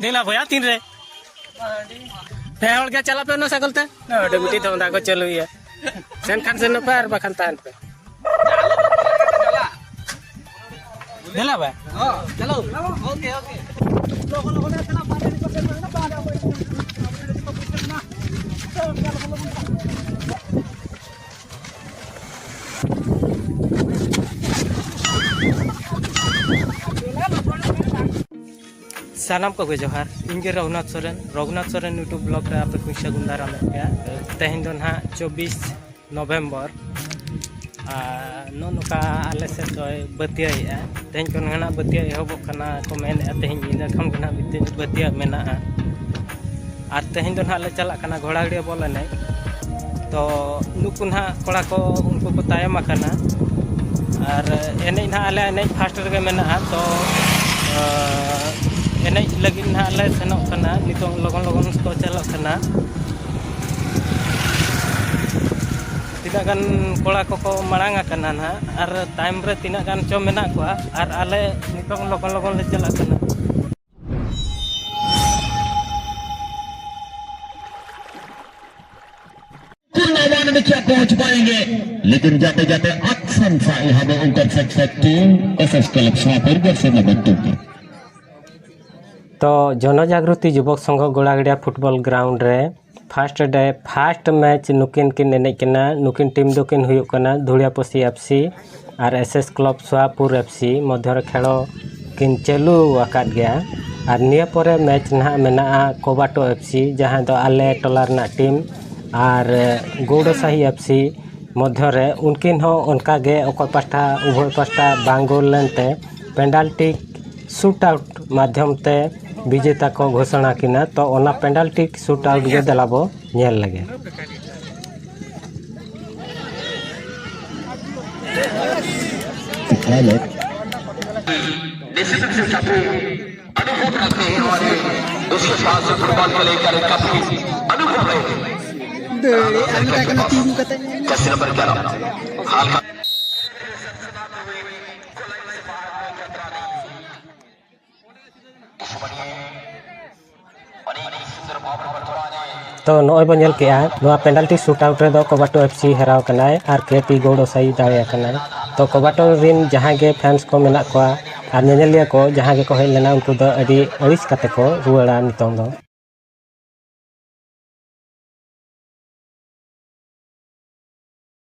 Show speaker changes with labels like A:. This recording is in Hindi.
A: देला भैया तीन रे पे हड़ के चला पे न सकल ते ओडे गुटी तो दा को चलुया सेन खान से न पार बखन तान पे देला बा हां चलो ओके ओके लोगों लोगों ने चला पानी को से ना पानी सालाम को जोहार इनके रघुनाथ सोरेन यूट्यूब ब्लॉग रे आप को सगुंदारा में तेहन दो ना 24 नवंबर नोका आले से तो बतिया तेहन को ना बतिया एहब को मेन तेहन इन खन को ना बतिया मेना और तेहन दो ना ले चला घोड़ागड़िया बॉल एने तो नुकु ना कड़ा को उनको को तायम आकना और एने ना आले एने फास्ट रे मेना तो एने लगी ना ले सेनोना नित लगन लगन को चलना तीना गान कड़ा को मांग ना और टाइम रे तीना गान चो मेना को और आले नित लगन लगन ले चलना
B: में क्या पहुंच पाएंगे लेकिन जाते जाते अक्सर हमें उनका टीम एसएस क्लब शाहपुर से नंबर 2
A: तो जनजागृति युवक संघ गोड़ागड़िया फुटबॉल ग्राउंड रे फास्ट मैच नुकिन किन एनेकना नुकिन टीम दोकिन हुयुकना धुड़ियापसी एफसी और एसएस क्लब सोहापुर एफसी मध्य खेल किन चालू आकाद गया और निया परे मैच ना मेना कोबाटो एफसी जहां दो आले टोला रना टीम और गौड़साही एफसी मध्य रे उनकिन हो उनका गे ओकर पास्टा उभय पास्टा बांगोल लेनते पेनाल्टी शूट आउट माध्यम ते विजेता को घोषणा किना तो ओना पेनाल्टी शूट आउट गे दलाबो नेल लगे
B: अनुभव रखते हैं और उसके साथ से फुटबॉल को लेकर काफी अनुभव है कैसे नंबर 11 हाल का
A: तो नॉय बन के पेनाल्टी शूट आउट रे कोबाटो एफसी हेराव कनाय और केपी गौड़साई दाड़े कनाय तो कोबाटो रिन जहां गे फैंस को मेना को और नेनेलिया को जहां गे को हेज लेना उनको दो अड़ी अड़िस कते को रुवाड़ा नितों दो